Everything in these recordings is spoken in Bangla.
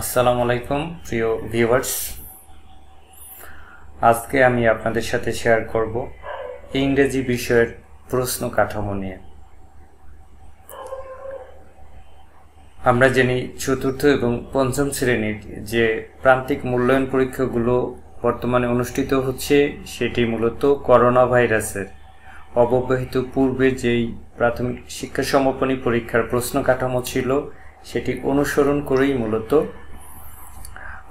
আসসালামু আলাইকুম প্রিয় ভিউয়ার্স। আজকে আমি আপনাদের সাথে শেয়ার করব ইংরেজি বিষয়ের প্রশ্ন কাঠামো নিয়ে। আমরা জানি চতুর্থ এবং পঞ্চম শ্রেণীর যে প্রান্তিক মূল্যায়ন পরীক্ষাগুলো বর্তমানে অনুষ্ঠিত হচ্ছে, সেটি মূলত করোনা ভাইরাসের অব্যবহিত পূর্বে যেই প্রাথমিক শিক্ষা সমাপনী পরীক্ষার প্রশ্ন কাঠামো ছিল, সেটি অনুসরণ করেই মূলত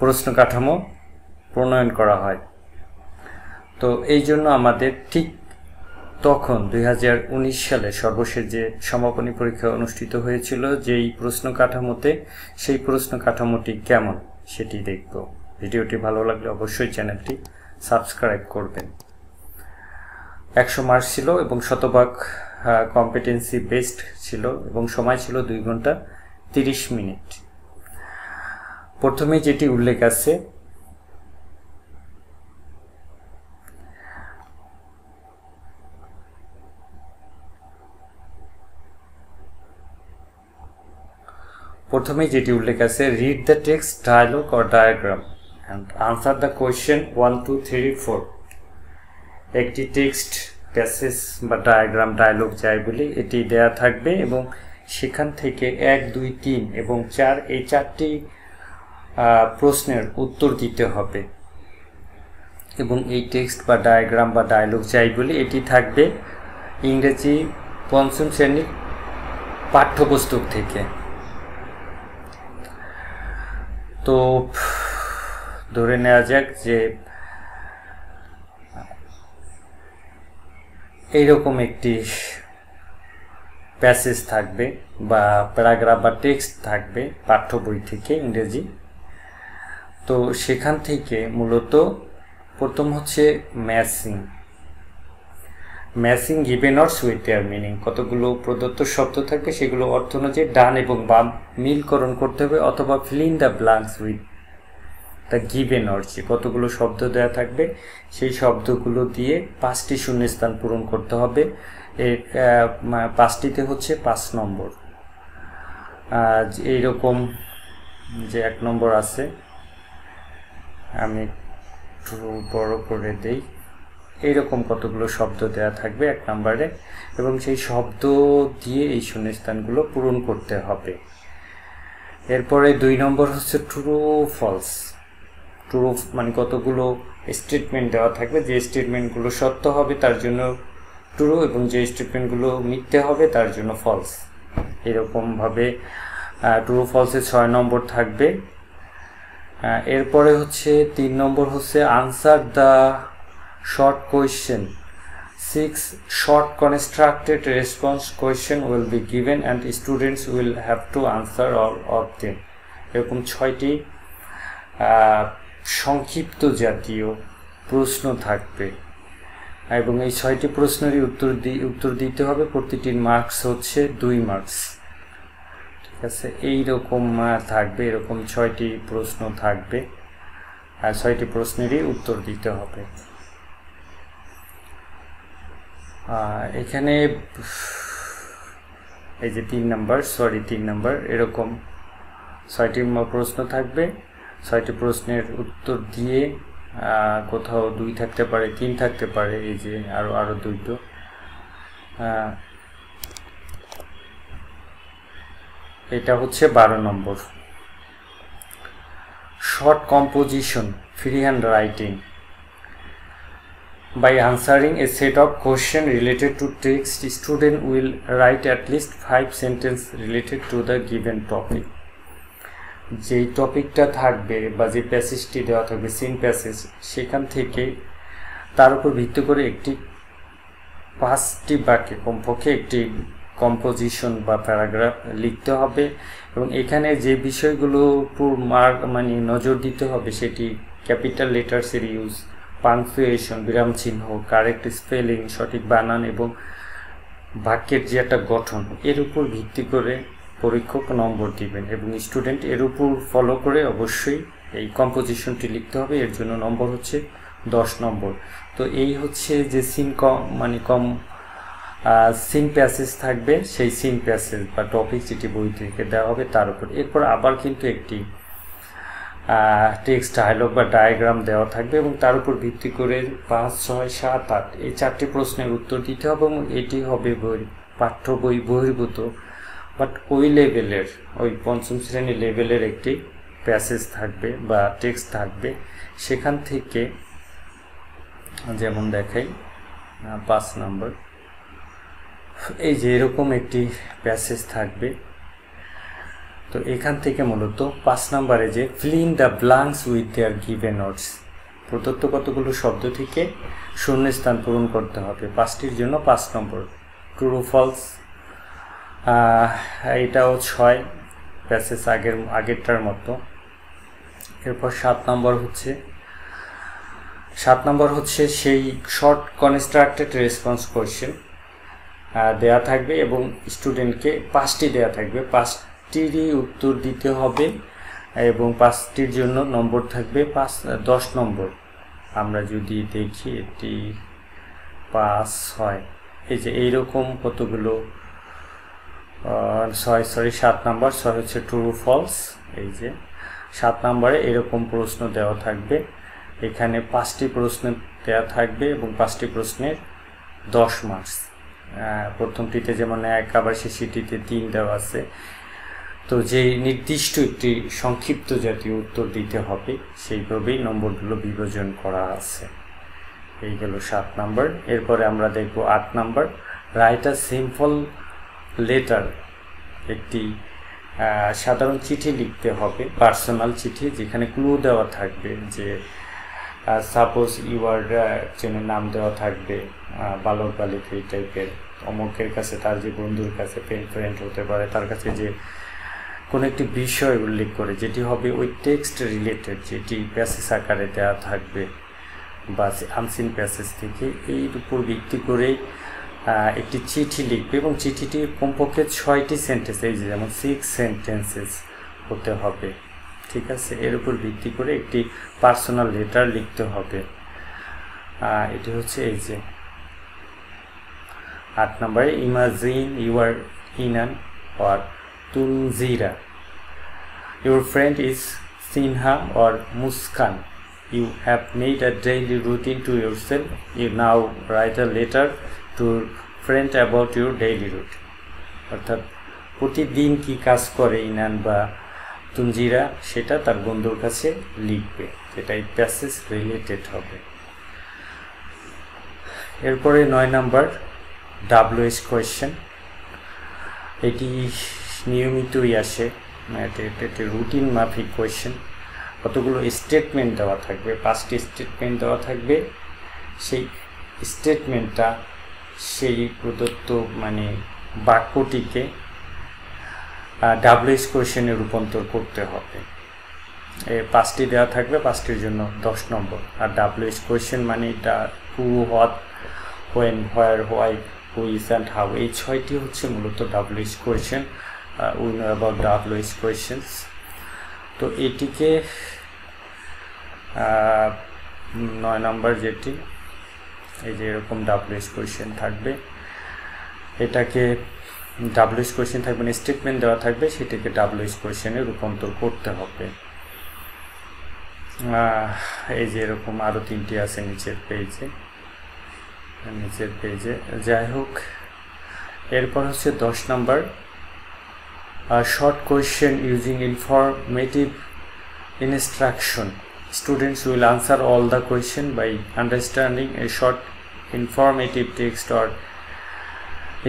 প্রশ্ন কাঠামো প্রণয়ন করা হয়। তো এই জন্য আমাদের ঠিক তখন 2019 সালে সর্বশেষ যে সমাপনী পরীক্ষা অনুষ্ঠিত হয়েছিল, যেই প্রশ্ন কাঠামোতে, সেই প্রশ্ন কাঠামোটি কেমন সেটি দেখব। ভিডিওটি ভালো লাগলে অবশ্যই চ্যানেলটি সাবস্ক্রাইব করবেন। 100 মার্কস ছিল এবং শতভাগ কম্পিটেন্সি বেসড ছিল এবং সময় ছিল 2 ঘন্টা 30 মিনিট। প্রথমে যেটি উল্লেখ আছে, read the text, dialogue or diagram and answer the question 1, 2, 3, 4। একটি টেক্সট, প্যাসেজ বা ডায়াগ্রাম, ডায়ালগ যাই বলি, এটি দেয়া থাকবে এবং সেখান থেকে 1, 2, 3 এবং 4 এই 4টি প্রশ্নের উত্তর দিতে হবে। এবং এই টেক্সট বা ডায়াগ্রাম বা ডায়ালগ যাই বলি, এটি থাকবে ইংরেজি পঞ্চম শ্রেণীর পাঠ্যপুস্তক থেকে। তো ধরে নেওয়া যাক যে এইরকম একটি প্যাসেজ থাকবে বা প্যারাগ্রাফ বা টেক্সট থাকবে পাঠ্য বই থেকে ইংরেজি। তো সেখান থেকে মূলত প্রথম হচ্ছে matching given or with their meaning. কতগুলো প্রদত্ত শব্দ থাকবে, সেগুলো অর্থ অনুযায়ী ডান এবং বাম মিলকরণ করতে হবে, অথবা feel in the blanks with the given or. যে কতগুলো শব্দ দেওয়া থাকবে, সেই শব্দগুলো দিয়ে 5টি শূন্যস্থান পূরণ করতে হবে। এর 5টিতে হচ্ছে 5 নম্বর। এইরকম যে 1 নম্বর আছে, আমি একটু বড় করে দেই। এইরকম কতগুলো শব্দ দেওয়া থাকবে 1 নম্বরে, এবং সেই শব্দ দিয়ে এই শূন্যস্থানগুলো পূরণ করতে হবে। এরপরে 2 নম্বর হচ্ছে ট্রু ফলস। ট্রু মানে কতগুলো স্টেটমেন্ট দেওয়া থাকবে, যে স্টেটমেন্টগুলো সত্য হবে তার জন্য ট্রু এবং যে স্টেটমেন্টগুলো মিথ্যে হবে তার জন্য ফলস। এরকমভাবে ট্রু ফলসে 6 নম্বর থাকবে। এরপরে হচ্ছে 3 নম্বর হচ্ছে answer the short question. 6 short constructed response question will be given and students will have to answer all of them. এরকম 6টি সংক্ষিপ্ত জাতীয় প্রশ্ন থাকবে এবং এই 6টি প্রশ্নেরই উত্তর দিতে হবে। প্রতিটির মার্কস হচ্ছে 2 মার্কস। ঠিক আছে, এইরকম থাকবে, এরকম 6টি প্রশ্ন থাকবে আর 6টি প্রশ্নেরই উত্তর দিতে হবে। এখানে এই যে 3 নম্বর এরকম 6টি প্রশ্ন থাকবে। 6টি প্রশ্নের উত্তর দিয়ে কোথাও 2 থাকতে পারে, 3 থাকতে পারে, এই যে আরো 2টো। এটা হচ্ছে 12 নম্বর। Short composition, free hand writing. By answering a set of questions related to text, student will write at least 5 sentences related to the given topic. যেই টপিকটা থাকবে বা যে প্যাসেজটি দেওয়া থাকবে, সিন প্যাসেজ, সেখান থেকে তার উপর ভিত্তি করে একটি 5টি বাক্যে কমপক্ষে একটি কম্পোজিশন বা প্যারাগ্রাফ লিখতে হবে। এবং এখানে যে বিষয়গুলো মানে নজর দিতে হবে, সেটি ক্যাপিটাল লেটার্সের ইউজ, পাংচুয়েশন, বিরাম চিহ্ন, কারেক্ট স্পেলিং, সঠিক বানান এবং বাক্যের যে একটা গঠন, এর উপর ভিত্তি করে পরীক্ষক নম্বর দিবেন এবং স্টুডেন্ট এর উপর ফলো করে অবশ্যই এই কম্পোজিশনটি লিখতে হবে। এর জন্য নম্বর হচ্ছে 10 নম্বর। তো এই হচ্ছে যে সিন প্যাসেজ থাকবে, সেই সিন প্যাসেজ বা টপিক যেটি বই থেকে দেওয়া হবে তার উপর। এরপর আবার কিন্তু একটি টেক্সট ডায়লগ বা ডায়াগ্রাম দেওয়া থাকবে এবং তার উপর ভিত্তি করে 5, 6, 7, 8 এই 4টি প্রশ্নের উত্তর দিতে হবে এবং এটি হবে পাঠ্য বই বহির্ভূত, বাট ওই লেভেলের, ওই পঞ্চম শ্রেণী লেভেলের একটি প্যাসেজ থাকবে বা টেক্সট থাকবে। সেখান থেকে যেমন দেখাই 5 নম্বর, এই যে এরকম একটি প্যাসেজ থাকবে। তো এখান থেকে মূলত 5 নম্বরে যে feel in the blanks with their given notes, প্রদত্ত কতগুলো শব্দ থেকে শূন্যস্থান পূরণ করতে হবে। 5টির জন্য 5 নম্বর। ট্রু ফলস, এটাও 6 প্যাসেজ আগেরটার মতো। এরপর 7 নম্বর হচ্ছে সেই শর্ট কনস্ট্রাক্টেড রেসপন্স কোয়েশ্চেন দেয়া থাকবে এবং স্টুডেন্টকে 5টি দেয়া থাকবে, 5টিরই উত্তর দিতে হবে এবং 5টির জন্য নম্বর থাকবে 10 নম্বর। আমরা যদি দেখি এটি 5, 6, এই যে এইরকম কতগুলো 7 নম্বর, 6 হচ্ছে ট্রু ফলস। এই যে 7 নম্বরে এরকম প্রশ্ন দেওয়া থাকবে, এখানে 5টি প্রশ্ন দেওয়া থাকবে এবং 5টি প্রশ্নের 10 মার্কস। প্রথমটিতে যেমন 1, আবার শেষটিতে 3 দেওয়া আছে। তো যে নির্দিষ্ট একটি সংক্ষিপ্ত জাতীয় উত্তর দিতে হবে সেইভাবেই নম্বরগুলো বিভাজন করা আছে। এই গেল 7 নম্বর। এরপরে আমরা দেখব 8 নম্বর, রাইট আ সিম্পল লেটার, একটি সাধারণ চিঠি লিখতে হবে, পার্সোনাল চিঠি, যেখানে ক্লু দেওয়া থাকবে যে সাপোজ ইউর একজনের নাম দেওয়া থাকবে, বালক বালিকা এই টাইপের, অমুকের কাছে, তার যে বন্ধুর কাছে, ফ্রেন্ড হতে পারে, তার কাছে যে কোনো একটি বিষয় উল্লেখ করে যেটি হবে ওই টেক্সট রিলেটেড, যেটি প্যাসেজ আকারে দেওয়া থাকবে বা আনসিন প্যাসেজ থেকে, এর উপর ভিত্তি করে একটি চিঠি লিখবে এবং চিঠিটি কমপক্ষে 6টি সেন্টেন্স, এই যে যেমন 6 সেন্টেন্সেস হতে হবে, ঠিক আছে। এর উপর ভিত্তি করে একটি পার্সোনাল লেটার লিখতে হবে। এটি হচ্ছে এই যে 8 নম্বরে, imagine you are Inan or Tunzira. Your friend is Sinha or Muskan. You have made a daily routine to yourself. You now write a letter to friend about your daily routine. অর্থাৎ প্রতিদিন কি কাজ করে ইনান বা তুনজিরা সেটা তার বন্ধুর কাছে লিখবে, যেটা এই প্যাসেজ রিলেটেড হবে। এরপরে 9 নম্বর, WH কোয়েশ্চেন। এটি নিয়মিতই আসে, এটা রুটিন মাফিক কোয়েশ্চেন। কতগুলো স্টেটমেন্ট দেওয়া থাকবে, 5টি স্টেটমেন্ট দেওয়া থাকবে। সেই স্টেটমেন্টটা সেই প্রদত্ত মানে বাক্যটিকে WH কোয়েশ্চেনে রূপান্তর করতে হবে। 5টি দেওয়া থাকবে, 5টির জন্য 10 নম্বর। আর WH কোয়েশ্চেন মানে এটা who, what, when, where, why, who, is and how, এই 6টি হচ্ছে মূলত WH question. We know about WH questions. তো এটিকে 9 নম্বর যেটি, এই যে এরকম WH কোয়েশ্চেন থাকবে, এটাকে WH কোয়েশ্চেন থাকবে না, স্টেটমেন্ট দেওয়া থাকবে, সেটাকে WH কোয়েশ্চেনে রূপান্তর করতে হবে। এই যে এরকম আরও 3টি আছে নিচের পেজে, যাই হোক। এরপর হচ্ছে 10 নম্বর, short question using informative instruction. Students will answer all the question by understanding a short informative text or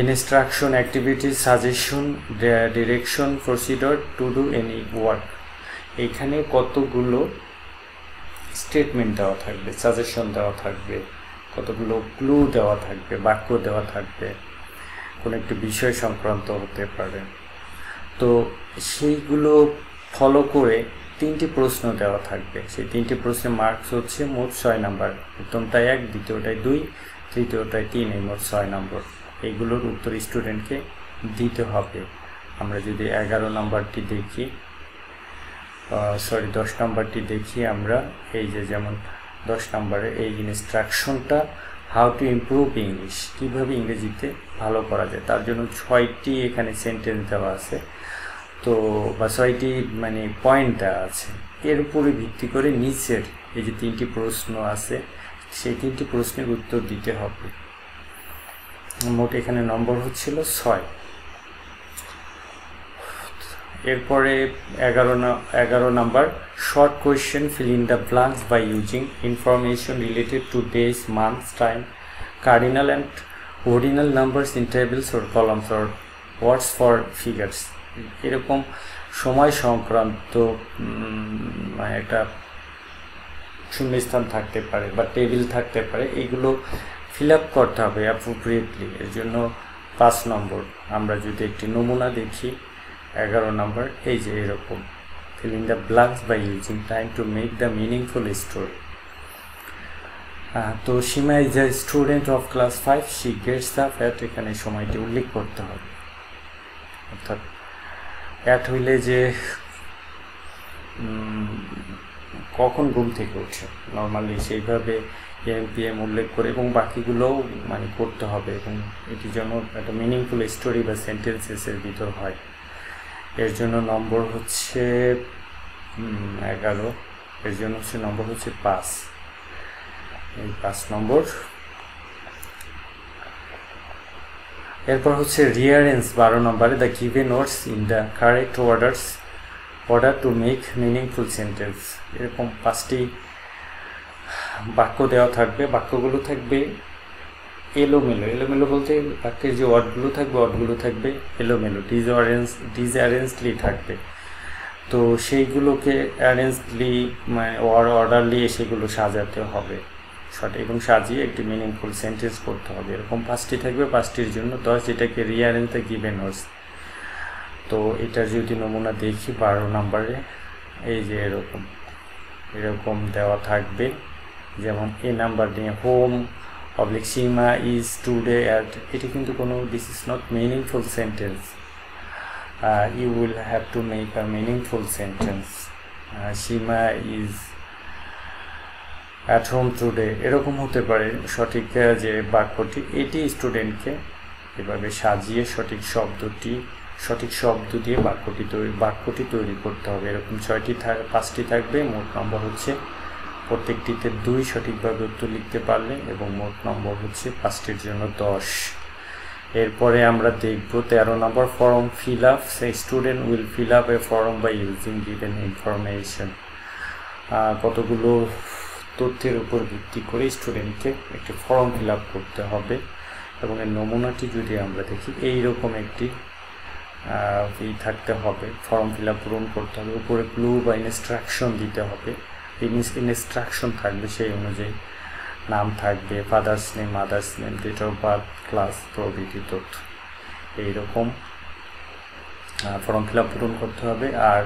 instruction, activity, suggestion, direction, procedure to do any work. এখানে কতগুলো স্টেটমেন্ট দেওয়া থাকবে, সাজেশন দেওয়া থাকবে, কতগুলো ক্লু দেওয়া থাকবে, বাক্য দেওয়া থাকবে, কোনো একটি বিষয় সংক্রান্ত হতে পারে। তো সেইগুলো ফলো করে 3টি প্রশ্ন দেওয়া থাকবে। সেই 3টি প্রশ্নের মার্কস হচ্ছে মোট 6 নম্বর। প্রথমটায় 1, দ্বিতীয়টায় 2, তৃতীয়টায় 3, এই মোট 6 নম্বর। এইগুলোর উত্তর স্টুডেন্টকে দিতে হবে। আমরা যদি 11 নম্বরটি দেখি, 10 নম্বরটি দেখি আমরা, এই যে যেমন 10 নম্বরে এই ইনস্ট্রাকশনটা, হাউ টু ইমপ্রুভ ইংলিশ, কীভাবে ইংরেজিতে ভালো করা যায়, তার জন্য 6টি এখানে সেন্টেন্স দেওয়া আছে। তো বা 6টি মানে পয়েন্ট দেওয়া আছে। এর উপরে ভিত্তি করে নিচের এই যে 3টি প্রশ্ন আছে সেই 3টি প্রশ্নের উত্তর দিতে হবে। মোট এখানে নম্বর হচ্ছিল 6। এরপরে 11 number short question fill in the blanks by using information related to days, months, time, cardinal and ordinal numbers in tables or columns or words for figures। এরকম সময় সংক্রান্ত একটা শূন্যস্থান থাকতে পারে বা টেবিল থাকতে পারে, এগুলো ফিল আপ করতে হবে অ্যাপ্রোপ্রিয়েটলি। এর জন্য 5 নম্বর। আমরা যদি একটি নমুনা দেখি 11 নম্বর, এই যে এরকম fill in the blanks by using time to make the meaningful story. তো Seema is a student of class 5, she gets the fat, এখানে সময়টি উল্লেখ করতে হবে। অর্থাৎ অ্যাট হইলে যে কখন ঘুম থেকে ওঠে নর্মালি সেইভাবে এম উল্লেখ করে এবং বাকিগুলোও মানে করতে হবে এবং এটি যেন একটা মিনিংফুল স্টোরি বা সেন্টেন্সেসের ভিতর হয়। এর জন্য নম্বর হচ্ছে 11, এর জন্য হচ্ছে নম্বর হচ্ছে 5, এই 5 নম্বর। এরপর হচ্ছে রিয়ারেঞ্জ 12 নম্বরে the given words in the correct order to make meaningful sentence. এরকম 5টি বাক্য দেওয়া থাকবে, বাক্যগুলো থাকবে এলোমেলো বলতে বাক্যের যে ওয়ার্ডগুলো থাকবে এলোমেলো, ডিসঅ্যারেঞ্জলি থাকবে। তো সেইগুলোকে অ্যারেঞ্জলি মানে অর্ডারলি সেগুলো সাজাতে হবে সঠিক এবং সাজিয়ে একটি মিনিংফুল সেন্টেন্স করতে হবে। এরকম 5টি থাকবে, 5টির জন্য 10, যেটাকে রিয়ারেঞ্জ দ্য গিভেন ওয়ার্ডস। তো এটার যদি নমুনা দেখি 12 নম্বরে, এই যে এরকম দেওয়া থাকবে। যেমন এ নাম্বার নিয়ে home oblique Seema is today at, এটি কিন্তু কোনো this is not meaningful sentence. You will have to make a meaningful sentence. Seema is at home today, এরকম হতে পারে সঠিক যে বাক্যটি। এটি স্টুডেন্টকে এভাবে সাজিয়ে সঠিক শব্দ দিয়ে বাক্যটি তৈরি করতে হবে। এরকম 5টি থাকবে, মোট নম্বর হচ্ছে প্রত্যেকটিতে 2 সঠিকভাবে উত্তর লিখতে পারলে এবং মোট নম্বর হচ্ছে 5টির জন্য 10। এরপরে আমরা দেখব 13 নম্বর form fill up. Student will fill up a form by using given information. কতগুলো তথ্যের উপর ভিত্তি করে স্টুডেন্টকে একটি ফর্ম ফিল আপ করতে হবে এবং এর নমুনাটি যদি আমরা দেখি এইরকম একটি থাকতে হবে। ফর্ম ফিল আপ পূরণ করতে হবে, উপরে ক্লু বা ইনস্ট্রাকশন দিতে হবে। ইনস্ট্রাকশন থাকবে সেই অনুযায়ী নাম থাকবে, father's name, mother's name, date of birth, class প্রভৃতি তথ্য। এইরকম ফর্ম ফিল আপ পূরণ করতে হবে। আর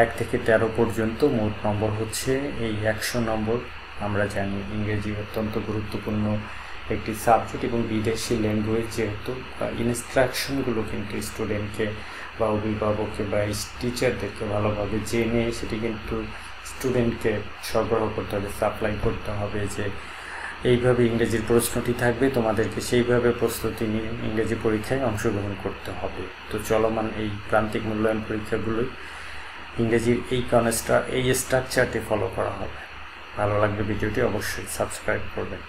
1 থেকে 13 পর্যন্ত মোট নম্বর হচ্ছে এই 100 নম্বর। আমরা জানি ইংরেজি অত্যন্ত গুরুত্বপূর্ণ একটি সাবজেক্ট এবং বিদেশি ল্যাঙ্গুয়েজ, যেহেতু ইনস্ট্রাকশনগুলো কিন্তু স্টুডেন্টকে বা অভিভাবককে বা টিচারদেরকে ভালোভাবে জেনে সেটি কিন্তু স্টুডেন্টকে সরবরাহ করতে হবে, সাপ্লাই করতে হবে যে এইভাবে ইংরেজির প্রশ্নটি থাকবে, তোমাদেরকে সেইভাবে প্রস্তুতি নিয়ে ইংরেজি পরীক্ষায় অংশগ্রহণ করতে হবে। তো চলমান এই প্রান্তিক মূল্যায়ন পরীক্ষাগুলোই ইংরেজির এই স্ট্রাকচারটি ফলো করা হবে। ভালো লাগলে ভিডিওটি অবশ্যই সাবস্ক্রাইব করবেন।